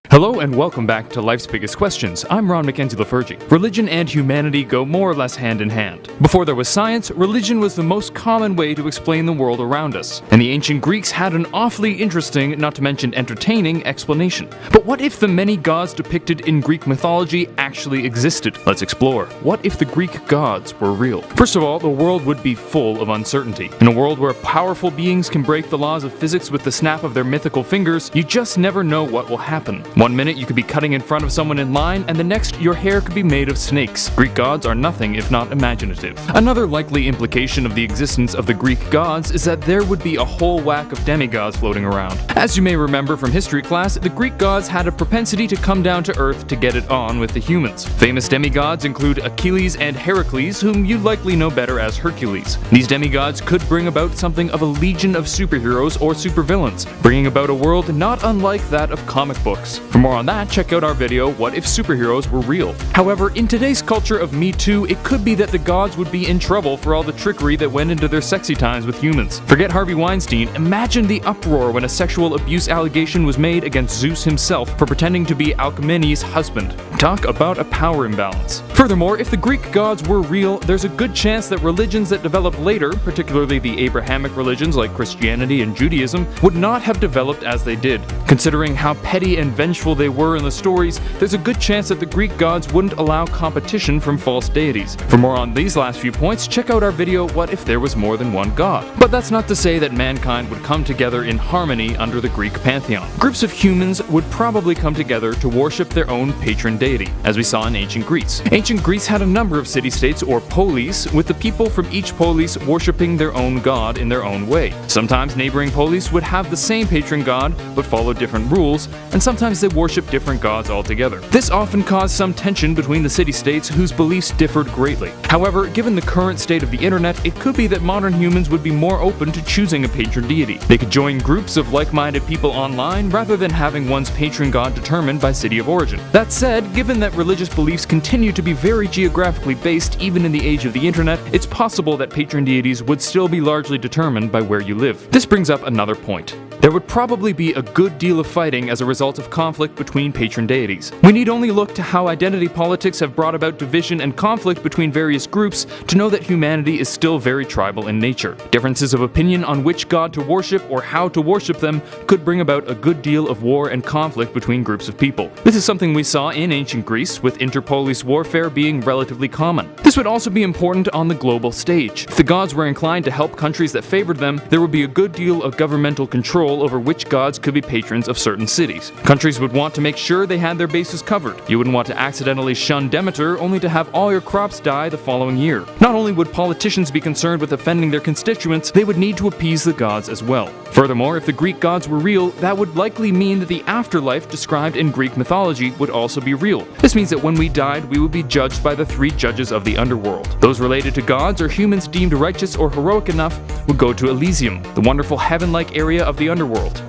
Hello and welcome back to Life's Biggest Questions. I'm Ron Mackenzie Lafergie. Religion and humanity go more or less hand in hand. Before there was science, religion was the most common way to explain the world around us. And the ancient Greeks had an awfully interesting, not to mention entertaining, explanation. But what if the many gods depicted in Greek mythology actually existed? Let's explore. What if the Greek gods were real? First of all, the world would be full of uncertainty. In a world where powerful beings can break the laws of physics with the snap of their mythical fingers, you just never know what will happen. One minute you could be cutting in front of someone in line, and the next your hair could be made of snakes. Greek gods are nothing if not imaginative. Another likely implication of the existence of the Greek gods is that there would be a whole whack of demigods floating around. As you may remember from history class, the Greek gods had a propensity to come down to earth to get it on with the humans. Famous demigods include Achilles and Heracles, whom you'd likely know better as Hercules. These demigods could bring about something of a legion of superheroes or supervillains, bringing about a world not unlike that of comic books. For more on that, check out our video, What If Superheroes Were Real? However, in today's culture of Me Too, it could be that the gods would be in trouble for all the trickery that went into their sexy times with humans. Forget Harvey Weinstein, imagine the uproar when a sexual abuse allegation was made against Zeus himself for pretending to be Alcmene's husband. Talk about a power imbalance. Furthermore, if the Greek gods were real, there's a good chance that religions that developed later, particularly the Abrahamic religions like Christianity and Judaism, would not have developed as they did. Considering how petty and vengeful they were in the stories, there's a good chance that the Greek gods wouldn't allow competition from false deities. For more on these last few points, check out our video, What If There Was More Than One God? But that's not to say that mankind would come together in harmony under the Greek pantheon. Groups of humans would probably come together to worship their own patron deity, as we saw in ancient Greece. Ancient Greece had a number of city-states or polis, with the people from each polis worshipping their own god in their own way. Sometimes neighboring polis would have the same patron god, but follow different rules, and sometimes they worship different gods altogether. This often caused some tension between the city-states whose beliefs differed greatly. However, given the current state of the internet, it could be that modern humans would be more open to choosing a patron deity. They could join groups of like-minded people online rather than having one's patron god determined by city of origin. That said, given that religious beliefs continue to be very geographically based even in the age of the internet, it's possible that patron deities would still be largely determined by where you live. This brings up another point. There would probably be a good deal of fighting as a result of conflict between patron deities. We need only look to how identity politics have brought about division and conflict between various groups to know that humanity is still very tribal in nature. Differences of opinion on which god to worship or how to worship them could bring about a good deal of war and conflict between groups of people. This is something we saw in ancient Greece, with interpolis warfare being relatively common. This would also be important on the global stage. If the gods were inclined to help countries that favored them, there would be a good deal of governmental control over which gods could be patrons of certain cities. Countries would want to make sure they had their bases covered. You wouldn't want to accidentally shun Demeter only to have all your crops die the following year. Not only would politicians be concerned with offending their constituents, they would need to appease the gods as well. Furthermore, if the Greek gods were real, that would likely mean that the afterlife described in Greek mythology would also be real. This means that when we died, we would be judged by the three judges of the underworld. Those related to gods or humans deemed righteous or heroic enough would go to Elysium, the wonderful heaven-like area of the underworld.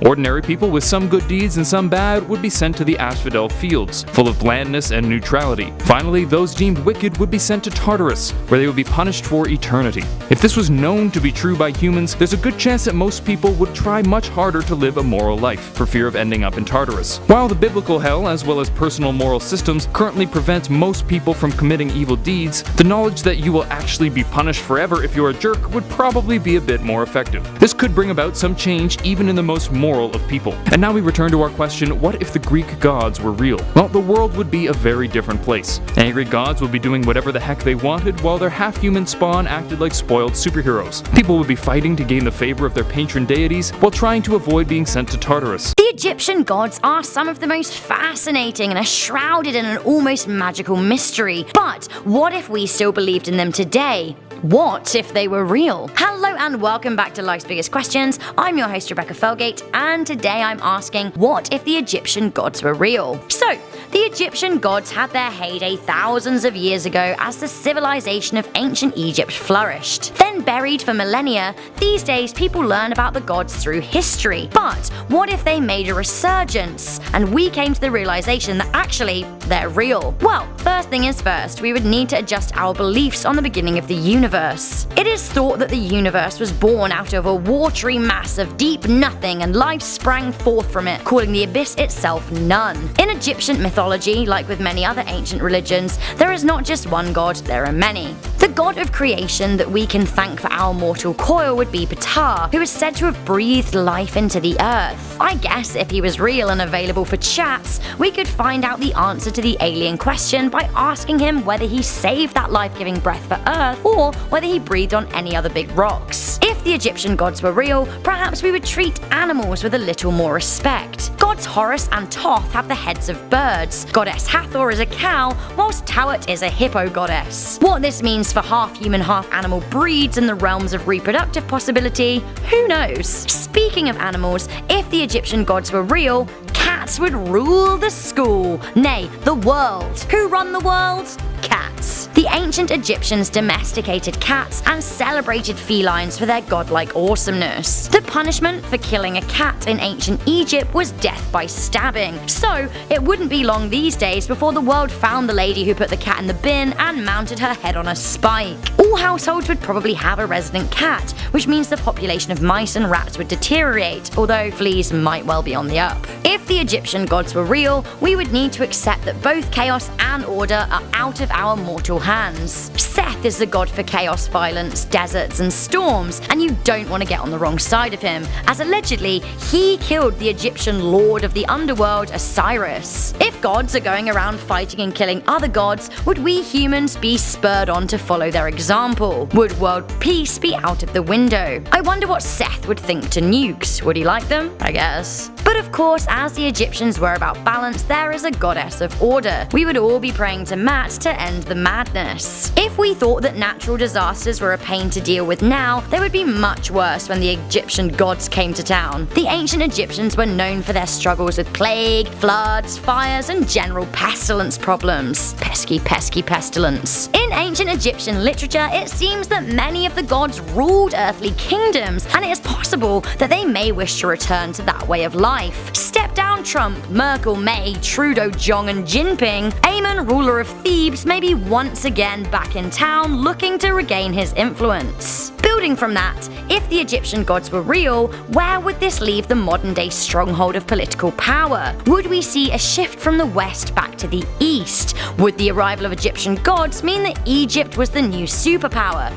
Ordinary people with some good deeds and some bad would be sent to the asphodel fields, full of blandness and neutrality. Finally, those deemed wicked would be sent to Tartarus, where they would be punished for eternity. If this was known to be true by humans, there's a good chance that most people would try much harder to live a moral life, for fear of ending up in Tartarus. While the biblical hell, as well as personal moral systems, currently prevents most people from committing evil deeds, the knowledge that you will actually be punished forever if you're a jerk would probably be a bit more effective. This could bring about some change even in the most moral of people. And now we return to our question, what if the Greek gods were real? Well, the world would be a very different place. Angry gods would be doing whatever the heck they wanted, while their half-human spawn acted like spoiled superheroes. People would be fighting to gain the favor of their patron deities, while trying to avoid being sent to Tartarus. The Egyptian gods are some of the most fascinating and are shrouded in an almost magical mystery. But what if we still believed in them today? What if they were real? Hello and welcome back to Life's Biggest Questions. I'm your host Rebecca Felgate, and today I'm asking, what if the Egyptian gods were real? So, The Egyptian gods had their heyday thousands of years ago as the civilization of ancient Egypt flourished. Then buried for millennia, these days people learn about the gods through history. But what if they made a resurgence and we came to the realization that actually they're real? Well, first thing is first, we would need to adjust our beliefs on the beginning of the universe. It is thought that the universe was born out of a watery mass of deep nothing and life sprang forth from it, calling the abyss itself none. In Egyptian mythology, like with many other ancient religions, there is not just one god, there are many. The god of creation that we can thank for our mortal coil would be Ptah, who is said to have breathed life into the earth. I guess if he was real and available for chats, we could find out the answer to the alien question by asking him whether he saved that life-giving breath for Earth or whether he breathed on any other big rocks. If the Egyptian gods were real, perhaps we would treat animals with a little more respect. Gods Horus and Thoth have the heads of birds. Goddess Hathor is a cow, whilst Tawet is a hippo goddess. What this means for half human, half animal breeds in the realms of reproductive possibility, who knows? Speaking of animals, if the Egyptian gods were real, cats would rule the school, nay, the world. Who run the world? Cats. The ancient Egyptians domesticated cats and celebrated felines for their godlike awesomeness. The punishment for killing a cat in ancient Egypt was death by stabbing, so it wouldn't be long these days before the world found the lady who put the cat in the bin and mounted her head on a spike. All households would probably have a resident cat, which means the population of mice and rats would deteriorate, although fleas might well be on the up. If the Egyptian gods were real, we would need to accept that both chaos and order are out of our mortal hands. Seth is the god for chaos, violence, deserts, and storms, and you don't want to get on the wrong side of him, as allegedly he killed the Egyptian lord of the underworld, Osiris. If gods are going around fighting and killing other gods, would we humans be spurred on to follow their example? Would world peace be out of the window? I wonder what Seth would think to nukes. Would he like them? I guess. But of course, as the Egyptians were about balance, there is a goddess of order. We would all be praying to Mat to end the madness. If we thought that natural disasters were a pain to deal with now, they would be much worse when the Egyptian gods came to town. The ancient Egyptians were known for their struggles with plague, floods, fires, and general pestilence problems. Pesky pestilence. In ancient Egyptian literature, it seems that many of the gods ruled earthly kingdoms, and it is possible that they may wish to return to that way of life. Step down Trump, Merkel, May, Trudeau, Jong, and Jinping. Aemon, ruler of Thebes, may be once again back in town looking to regain his influence. Building from that, if the Egyptian gods were real, where would this leave the modern-day stronghold of political power? Would we see a shift from the west back to the east? Would the arrival of Egyptian gods mean that Egypt was the new superpower?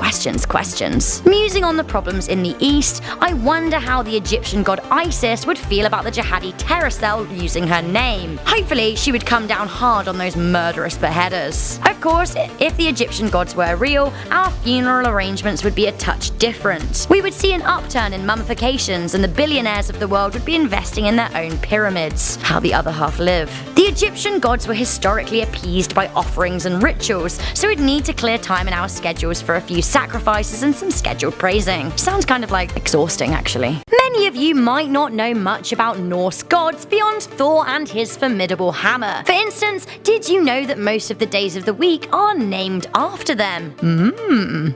Questions. Musing on the problems in the east, I wonder how the Egyptian god Isis would feel about the jihadi terror cell using her name. Hopefully, she would come down hard on those murderous beheaders. Of course, if the Egyptian gods were real, our funeral arrangements would be a touch different. We would see an upturn in mummifications, and the billionaires of the world would be investing in their own pyramids. How the other half live. The Egyptian gods were historically appeased by offerings and rituals, so we'd need to clear time in our schedules for a few sacrifices and some scheduled praising. Sounds kind of like exhausting, actually. Many of you might not know much about Norse gods beyond Thor and his formidable hammer. For instance, did you know that most of the days of the week are named after them?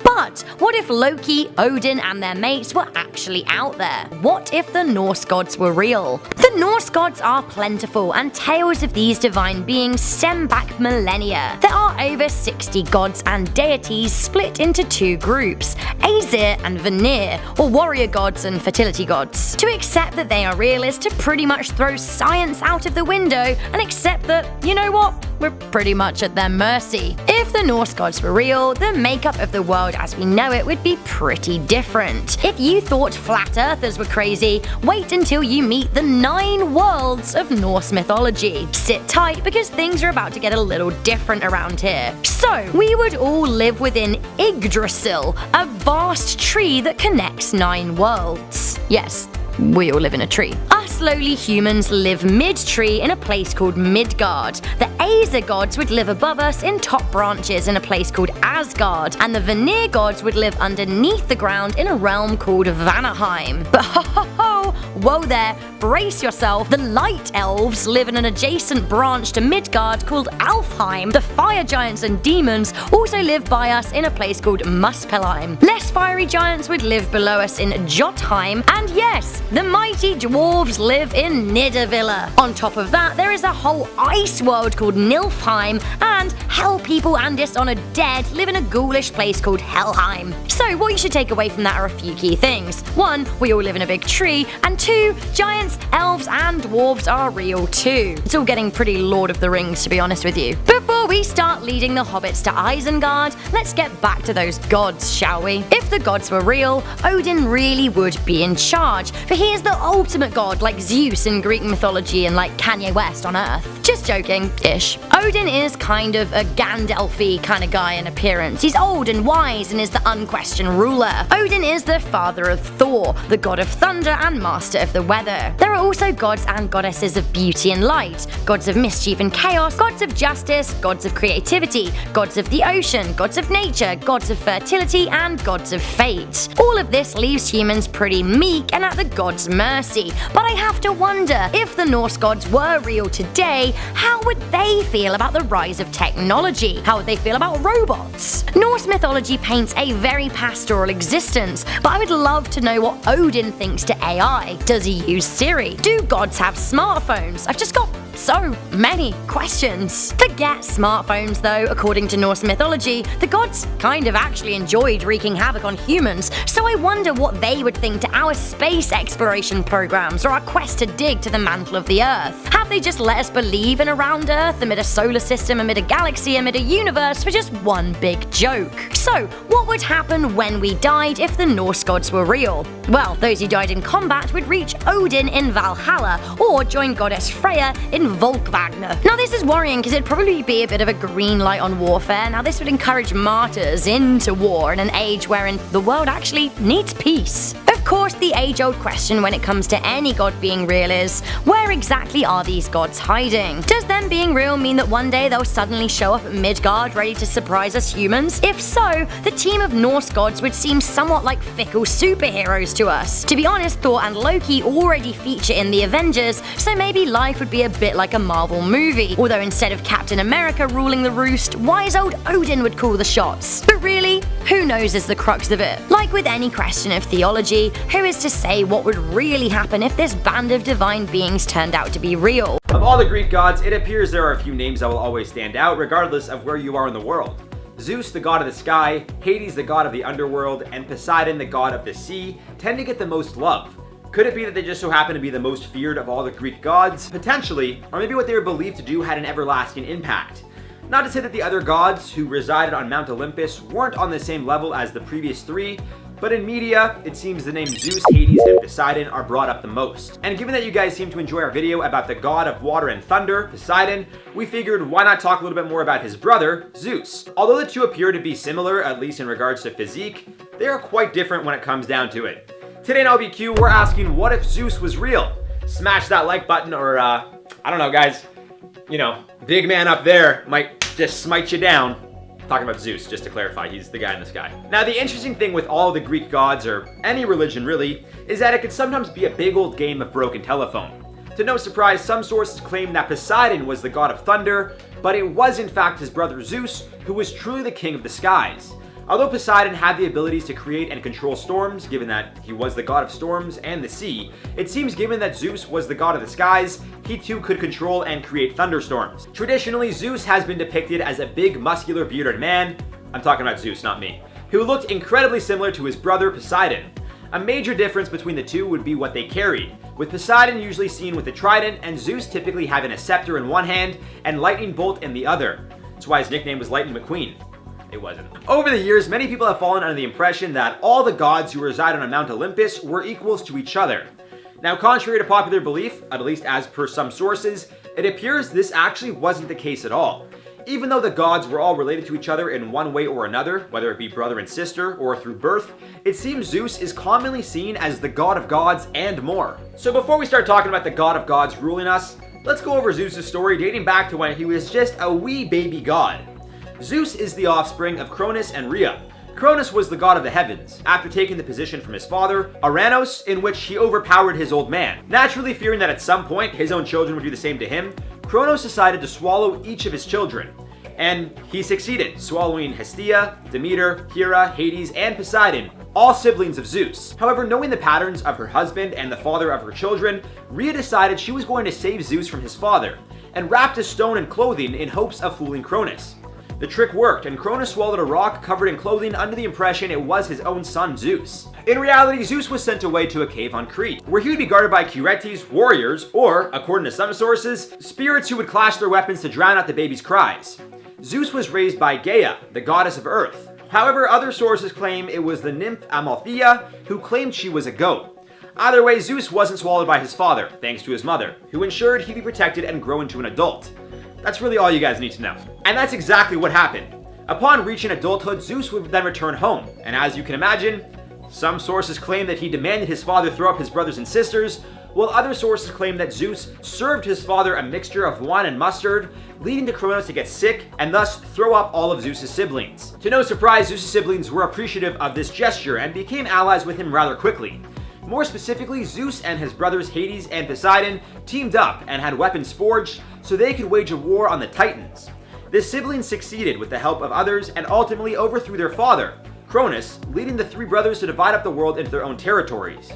But what if Loki, Odin, and their mates were actually out there? What if the Norse gods were real? The Norse gods are plentiful, and tales of these divine beings stem back millennia. There are over 60 gods and deities split into two groups, Aesir and Vanir, or warrior gods and fertility gods. To accept that they are real is to pretty much throw science out of the window and accept that, you know what, we're pretty much at their mercy. If the Norse gods were real, the makeup of the world as we know it would be pretty different. If you thought flat earthers were crazy, wait until you meet the 9 worlds of Norse mythology. Sit tight because things are about to get a little different around here. So, we would all live within Yggdrasil, a vast tree that connects 9 worlds. Yes, we all live in a tree. Us lowly humans live mid-tree in a place called Midgard. The Aesir gods would live above us in top branches in a place called Asgard, and the Vanir gods would live underneath the ground in a realm called Vanaheim. But ho ho ho! Whoa there! brace yourself, the light elves live in an adjacent branch to Midgard called Alfheim. The fire giants and demons also live by us in a place called Muspelheim. Less fiery giants would live below us in Jotunheim, and yes, the mighty dwarves live in Nidavellir. On top of that, there is a whole ice world called Nilfheim, and hell people and dishonored dead live in a ghoulish place called Helheim. So what you should take away from that are a few key things. 1, we all live in a big tree, and 2, giants, elves, and dwarves are real too. It's all getting pretty Lord of the Rings, to be honest with you. Before we start leading the hobbits to Isengard, let's get back to those gods, shall we? If the gods were real, Odin really would be in charge, for he is the ultimate god, like Zeus in Greek mythology and like Kanye West on Earth. Just joking-ish. Odin is kind of a Gandalf-y kind of guy in appearance. He's old and wise and is the unquestioned ruler. Odin is the father of Thor, the god of thunder and master of the weather. There are also gods and goddesses of beauty and light, gods of mischief and chaos, gods of justice, gods of creativity, gods of the ocean, gods of nature, gods of fertility, and gods of fate. All of this leaves humans pretty meek and at the gods' mercy, but I have to wonder, if the Norse gods were real today, how would they feel about the rise of technology? How would they feel about robots? Norse mythology paints a very pastoral existence, but I would love to know what Odin thinks to AI. Does he use Siri? Do gods have smartphones? I've just got so many questions. Forget smartphones though. According to Norse mythology, the gods kind of actually enjoyed wreaking havoc on humans, so I wonder what they would think to our space exploration programs or our quest to dig to the mantle of the Earth. Have they just let us believe in a round Earth amid a solar system, amid a galaxy, amid a universe for just one big joke? So, what would happen when we died if the Norse gods were real? Well, those who died in combat would reach Odin in Valhalla or join goddess Freya in Volkvagner. Now this is worrying because it'd probably be a bit of a green light on warfare. Now this would encourage martyrs into war in an age wherein the world actually needs peace. Of course, the age-old question when it comes to any god being real is, where exactly are these gods hiding? Does them being real mean that one day they'll suddenly show up at Midgard ready to surprise us humans? If so, the team of Norse gods would seem somewhat like fickle superheroes to us. To be honest, Thor and Loki already feature in the Avengers, so maybe life would be a bit like a Marvel movie. Although instead of Captain America ruling the roost, wise old Odin would call the shots. But really, who knows is the crux of it. Like with any question of theology, who is to say what would really happen if this band of divine beings turned out to be real? Of all the Greek gods, it appears there are a few names that will always stand out regardless of where you are in the world. Zeus, the god of the sky, Hades, the god of the underworld, and Poseidon, the god of the sea, tend to get the most love. Could it be that they just so happen to be the most feared of all the Greek gods? Potentially, or maybe what they were believed to do had an everlasting impact. Not to say that the other gods who resided on Mount Olympus weren't on the same level as the previous three, but in media, it seems the names Zeus, Hades, and Poseidon are brought up the most. And given that you guys seem to enjoy our video about the god of water and thunder, Poseidon, we figured why not talk a little bit more about his brother, Zeus. Although the two appear to be similar, at least in regards to physique, they are quite different when it comes down to it. Today in LBQ, we're asking what if Zeus was real? Smash that like button or, I don't know guys, you know, big man up there might just smite you down. Talking about Zeus, just to clarify, he's the guy in the sky. Now, the interesting thing with all the Greek gods, or any religion really, is that it could sometimes be a big old game of broken telephone. To no surprise, some sources claim that Poseidon was the god of thunder, but it was in fact his brother Zeus who was truly the king of the skies. Although Poseidon had the abilities to create and control storms, given that he was the god of storms and the sea, it seems given that Zeus was the god of the skies, he too could control and create thunderstorms. Traditionally, Zeus has been depicted as a big, muscular, bearded man, I'm talking about Zeus, not me, who looked incredibly similar to his brother Poseidon. A major difference between the two would be what they carried, with Poseidon usually seen with a trident and Zeus typically having a scepter in one hand and lightning bolt in the other. That's why his nickname was Lightning McQueen. It wasn't. Over the years, many people have fallen under the impression that all the gods who reside on Mount Olympus were equals to each other. Now, contrary to popular belief, at least as per some sources, it appears this actually wasn't the case at all. Even though the gods were all related to each other in one way or another, whether it be brother and sister or through birth, it seems Zeus is commonly seen as the god of gods and more. So before we start talking about the god of gods ruling us, let's go over Zeus' story dating back to when he was just a wee baby god. Zeus is the offspring of Cronus and Rhea. Cronus was the god of the heavens, after taking the position from his father, Aranos, in which he overpowered his old man. Naturally fearing that at some point his own children would do the same to him, Cronus decided to swallow each of his children. And he succeeded, swallowing Hestia, Demeter, Hera, Hades, and Poseidon, all siblings of Zeus. However, knowing the patterns of her husband and the father of her children, Rhea decided she was going to save Zeus from his father, and wrapped a stone in clothing in hopes of fooling Cronus. The trick worked, and Cronus swallowed a rock covered in clothing under the impression it was his own son Zeus. In reality, Zeus was sent away to a cave on Crete, where he would be guarded by Curetes, warriors, or, according to some sources, spirits who would clash their weapons to drown out the baby's cries. Zeus was raised by Gaia, the goddess of earth. However, other sources claim it was the nymph Amalthea who claimed she was a goat. Either way, Zeus wasn't swallowed by his father, thanks to his mother, who ensured he'd be protected and grow into an adult. That's really all you guys need to know. And that's exactly what happened. Upon reaching adulthood, Zeus would then return home, and as you can imagine, some sources claim that he demanded his father throw up his brothers and sisters, while other sources claim that Zeus served his father a mixture of wine and mustard, leading to Cronus to get sick and thus throw up all of Zeus' siblings. To no surprise, Zeus' siblings were appreciative of this gesture and became allies with him rather quickly. More specifically, Zeus and his brothers Hades and Poseidon teamed up and had weapons forged so they could wage a war on the Titans. The siblings succeeded with the help of others and ultimately overthrew their father, Cronus, leading the three brothers to divide up the world into their own territories.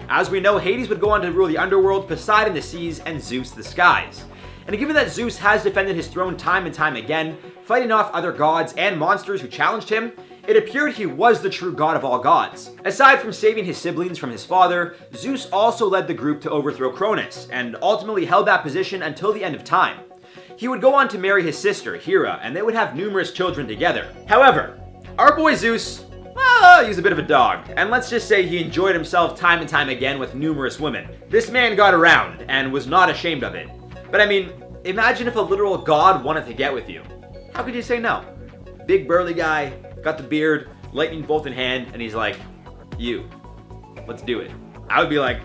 As we know, Hades would go on to rule the underworld, Poseidon the seas, and Zeus the skies. And given that Zeus has defended his throne time and time again, fighting off other gods and monsters who challenged him, it appeared he was the true god of all gods. Aside from saving his siblings from his father, Zeus also led the group to overthrow Cronus, and ultimately held that position until the end of time. He would go on to marry his sister, Hera, and they would have numerous children together. However, our boy Zeus, he was a bit of a dog, and let's just say he enjoyed himself time and time again with numerous women. This man got around, and was not ashamed of it. But I mean, imagine if a literal god wanted to get with you. How could you say no? Big burly guy, got the beard, lightning bolt in hand, and he's like, let's do it. I would be like,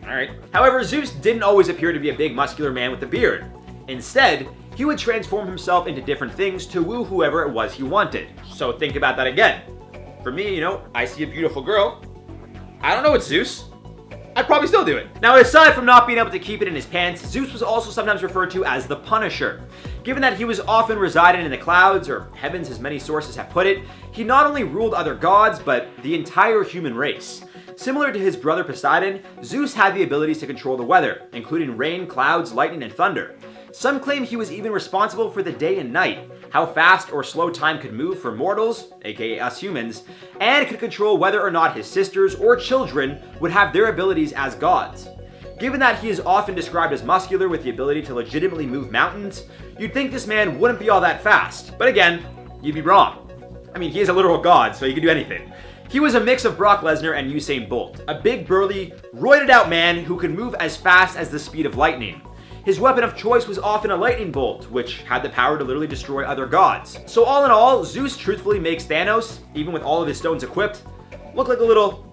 alright. However, Zeus didn't always appear to be a big muscular man with a beard. Instead, he would transform himself into different things to woo whoever it was he wanted. So think about that again. For me, I see a beautiful girl. I don't know it's Zeus. I'd probably still do it. Now, aside from not being able to keep it in his pants, Zeus was also sometimes referred to as the Punisher. Given that he was often residing in the clouds, or heavens as many sources have put it, he not only ruled other gods, but the entire human race. Similar to his brother Poseidon, Zeus had the abilities to control the weather, including rain, clouds, lightning, and thunder. Some claim he was even responsible for the day and night, how fast or slow time could move for mortals, aka us humans, and could control whether or not his sisters or children would have their abilities as gods. Given that he is often described as muscular with the ability to legitimately move mountains, you'd think this man wouldn't be all that fast. But again, you'd be wrong. I mean, he is a literal god, so he can do anything. He was a mix of Brock Lesnar and Usain Bolt, a big burly, roided out man who could move as fast as the speed of lightning. His weapon of choice was often a lightning bolt, which had the power to literally destroy other gods. So all in all, Zeus truthfully makes Thanos, even with all of his stones equipped, look like a little,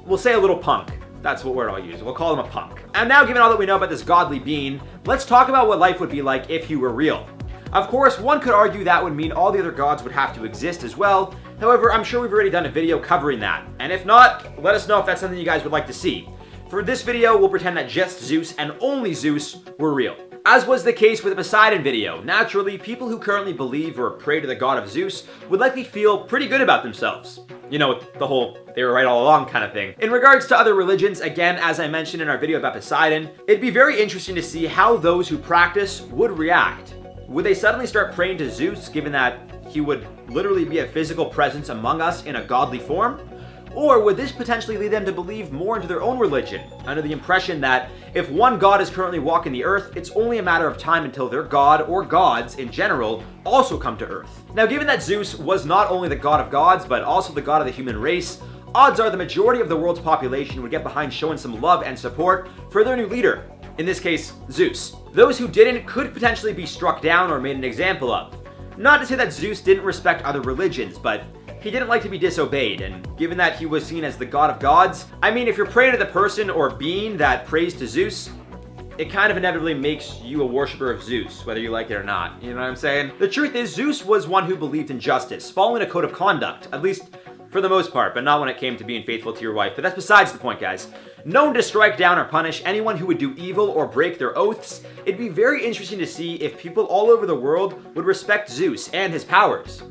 we'll say a little punk. That's what word I'll use. We'll call him a punk. And now, given all that we know about this godly being, let's talk about what life would be like if he were real. Of course, one could argue that would mean all the other gods would have to exist as well. However, I'm sure we've already done a video covering that. And if not, let us know if that's something you guys would like to see. For this video, we'll pretend that just Zeus and only Zeus were real. As was the case with the Poseidon video, naturally, people who currently believe or pray to the god of Zeus would likely feel pretty good about themselves. The whole they were right all along kind of thing. In regards to other religions, again, as I mentioned in our video about Poseidon, it'd be very interesting to see how those who practice would react. Would they suddenly start praying to Zeus, given that he would literally be a physical presence among us in a godly form? Or would this potentially lead them to believe more into their own religion, under the impression that if one god is currently walking the earth, it's only a matter of time until their god, or gods in general, also come to earth? Now, given that Zeus was not only the god of gods, but also the god of the human race, odds are the majority of the world's population would get behind showing some love and support for their new leader, in this case, Zeus. Those who didn't could potentially be struck down or made an example of. Not to say that Zeus didn't respect other religions, but he didn't like to be disobeyed, and given that he was seen as the god of gods, I mean, if you're praying to the person or being that prays to Zeus, it kind of inevitably makes you a worshiper of Zeus, whether you like it or not. You know what I'm saying? The truth is, Zeus was one who believed in justice, following a code of conduct, at least for the most part, but not when it came to being faithful to your wife. But that's besides the point, guys. Known to strike down or punish anyone who would do evil or break their oaths, it'd be very interesting to see if people all over the world would respect Zeus and his powers.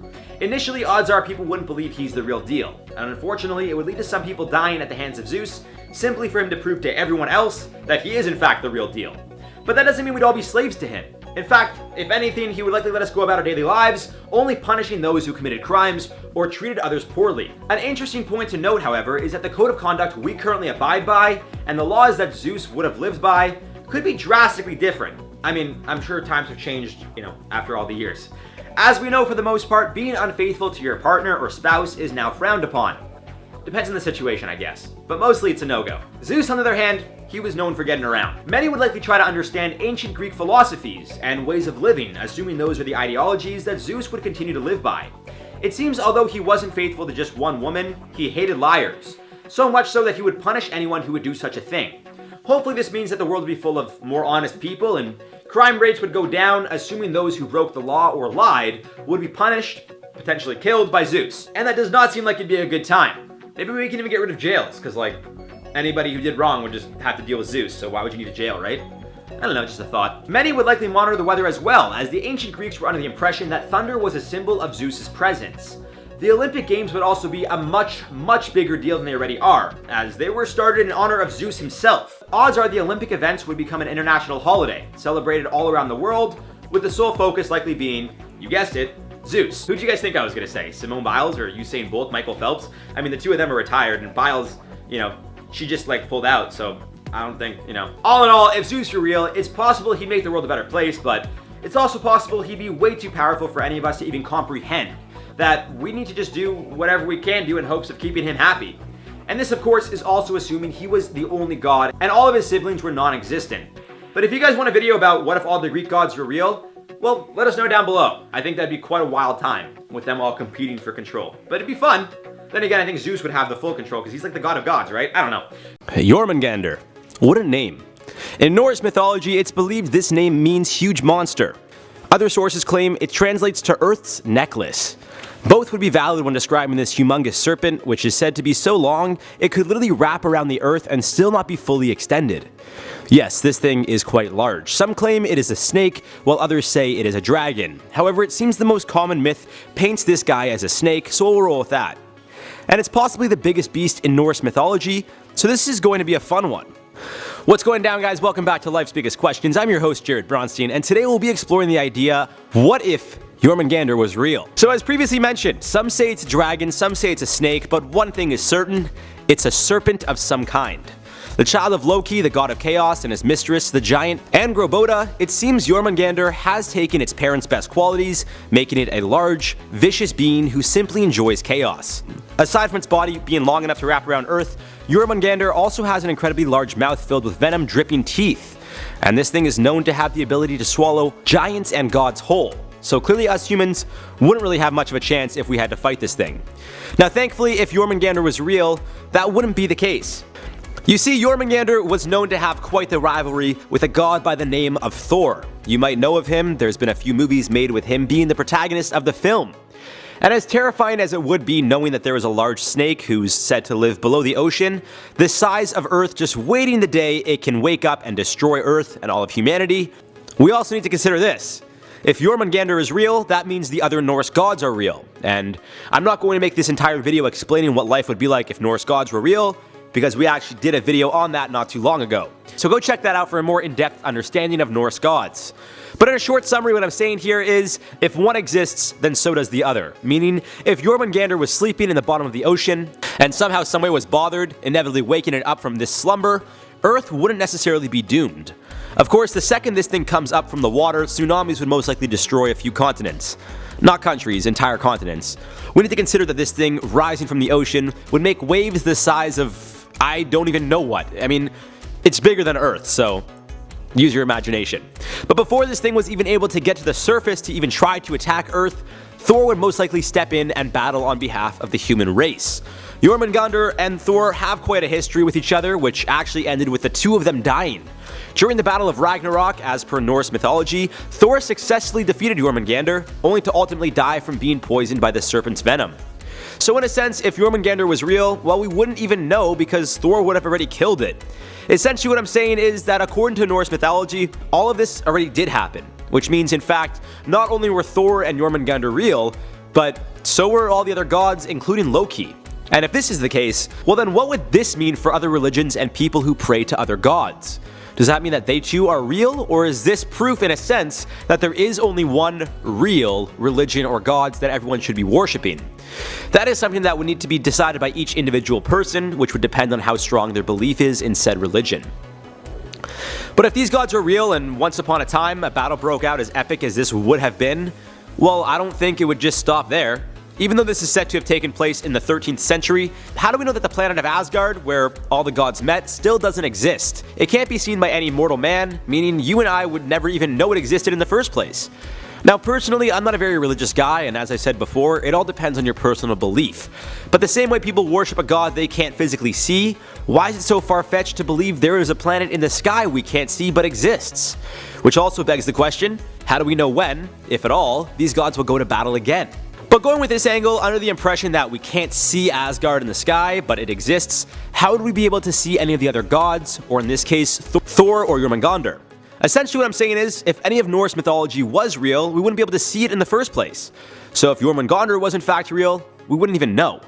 Initially, odds are people wouldn't believe he's the real deal, and unfortunately, it would lead to some people dying at the hands of Zeus, simply for him to prove to everyone else that he is in fact the real deal. But that doesn't mean we'd all be slaves to him. In fact, if anything, he would likely let us go about our daily lives, only punishing those who committed crimes or treated others poorly. An interesting point to note, however, is that the code of conduct we currently abide by, and the laws that Zeus would have lived by, could be drastically different. I mean, I'm sure times have changed, after all the years. As we know, for the most part, being unfaithful to your partner or spouse is now frowned upon. Depends on the situation, I guess. But mostly it's a no-go. Zeus, on the other hand, he was known for getting around. Many would likely try to understand ancient Greek philosophies and ways of living, assuming those are the ideologies that Zeus would continue to live by. It seems although he wasn't faithful to just one woman, he hated liars. So much so that he would punish anyone who would do such a thing. Hopefully this means that the world would be full of more honest people and crime rates would go down, assuming those who broke the law or lied would be punished, potentially killed by Zeus. And that does not seem like it'd be a good time. Maybe we can even get rid of jails, because anybody who did wrong would just have to deal with Zeus, so why would you need a jail, right? I don't know, just a thought. Many would likely monitor the weather as well, as the ancient Greeks were under the impression that thunder was a symbol of Zeus's presence. The Olympic Games would also be a much, much bigger deal than they already are, as they were started in honor of Zeus himself. Odds are the Olympic events would become an international holiday, celebrated all around the world, with the sole focus likely being, you guessed it, Zeus. Who'd you guys think I was gonna say? Simone Biles or Usain Bolt, Michael Phelps? I mean, the two of them are retired, and Biles, she just pulled out, so I don't think, All in all, if Zeus were real, it's possible he'd make the world a better place, but it's also possible he'd be way too powerful for any of us to even comprehend. That we need to just do whatever we can do in hopes of keeping him happy. And this, of course, is also assuming he was the only god and all of his siblings were non-existent. But if you guys want a video about what if all the Greek gods were real, well, let us know down below. I think that'd be quite a wild time, with them all competing for control. But it'd be fun. Then again, I think Zeus would have the full control, because he's like the god of gods, right? I don't know. Yourmen Gander. What a name. In Norse mythology, it's believed this name means huge monster. Other sources claim it translates to Earth's necklace. Both would be valid when describing this humongous serpent, which is said to be so long, it could literally wrap around the Earth and still not be fully extended. Yes, this thing is quite large. Some claim it is a snake, while others say it is a dragon. However, it seems the most common myth paints this guy as a snake, so we'll roll with that. And it's possibly the biggest beast in Norse mythology, so this is going to be a fun one. What's going down, guys? Welcome back to Life's Biggest Questions. I'm your host, Jared Bronstein, and today we'll be exploring the idea, what if Yourmen Gander was real? So as previously mentioned, some say it's a dragon, some say it's a snake, but one thing is certain, it's a serpent of some kind. The child of Loki, the god of chaos, and his mistress, the giant Angrboda, it seems Yourmen Gander has taken its parents' best qualities, making it a large, vicious being who simply enjoys chaos. Aside from its body being long enough to wrap around Earth, Yourmen Gander also has an incredibly large mouth filled with venom-dripping teeth. And this thing is known to have the ability to swallow giants and gods whole. So clearly us humans wouldn't really have much of a chance if we had to fight this thing. Now thankfully, if Yourmen Gander was real, that wouldn't be the case. You see, Yourmen Gander was known to have quite the rivalry with a god by the name of Thor. You might know of him, there's been a few movies made with him being the protagonist of the film. And as terrifying as it would be knowing that there is a large snake who's said to live below the ocean, the size of Earth just waiting the day it can wake up and destroy Earth and all of humanity, we also need to consider this. If Yourmen Gander is real, that means the other Norse gods are real. And I'm not going to make this entire video explaining what life would be like if Norse gods were real, because we actually did a video on that not too long ago. So go check that out for a more in-depth understanding of Norse gods. But in a short summary, what I'm saying here is, if one exists, then so does the other. Meaning, if Yourmen Gander was sleeping in the bottom of the ocean, and somehow someway was bothered, inevitably waking it up from this slumber, Earth wouldn't necessarily be doomed. Of course, the second this thing comes up from the water, tsunamis would most likely destroy a few continents. Not countries, entire continents. We need to consider that this thing rising from the ocean would make waves the size of I don't even know what. I mean, it's bigger than Earth, so use your imagination. But before this thing was even able to get to the surface to even try to attack Earth, Thor would most likely step in and battle on behalf of the human race. Yourmen Gander and Thor have quite a history with each other, which actually ended with the two of them dying. During the Battle of Ragnarok, as per Norse mythology, Thor successfully defeated Yourmen Gander, only to ultimately die from being poisoned by the serpent's venom. So in a sense, if Yourmen Gander was real, well, we wouldn't even know because Thor would have already killed it. Essentially what I'm saying is that according to Norse mythology, all of this already did happen, which means in fact, not only were Thor and Yourmen Gander real, but so were all the other gods, including Loki. And if this is the case, well then what would this mean for other religions and people who pray to other gods? Does that mean that they too are real, or is this proof in a sense that there is only one real religion or gods that everyone should be worshipping? That is something that would need to be decided by each individual person, which would depend on how strong their belief is in said religion. But if these gods are real and once upon a time a battle broke out as epic as this would have been, well, I don't think it would just stop there. Even though this is said to have taken place in the 13th century, how do we know that the planet of Asgard, where all the gods met, still doesn't exist? It can't be seen by any mortal man, meaning you and I would never even know it existed in the first place. Now personally, I'm not a very religious guy, and as I said before, it all depends on your personal belief. But the same way people worship a god they can't physically see, why is it so far-fetched to believe there is a planet in the sky we can't see but exists? Which also begs the question, how do we know when, if at all, these gods will go to battle again? But going with this angle, under the impression that we can't see Asgard in the sky, but it exists, how would we be able to see any of the other gods, or in this case, Thor or Yourmen Gander? Essentially what I'm saying is, if any of Norse mythology was real, we wouldn't be able to see it in the first place. So if Yourmen Gander was in fact real, we wouldn't even know.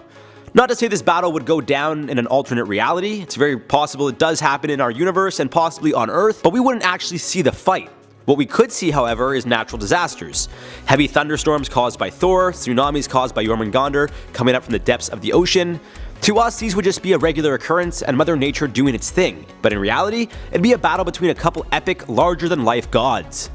Not to say this battle would go down in an alternate reality, it's very possible it does happen in our universe and possibly on Earth, but we wouldn't actually see the fight. What we could see, however, is natural disasters. Heavy thunderstorms caused by Thor, tsunamis caused by Yourmen Gander coming up from the depths of the ocean. To us, these would just be a regular occurrence and Mother Nature doing its thing, but in reality, it'd be a battle between a couple epic, larger-than-life gods.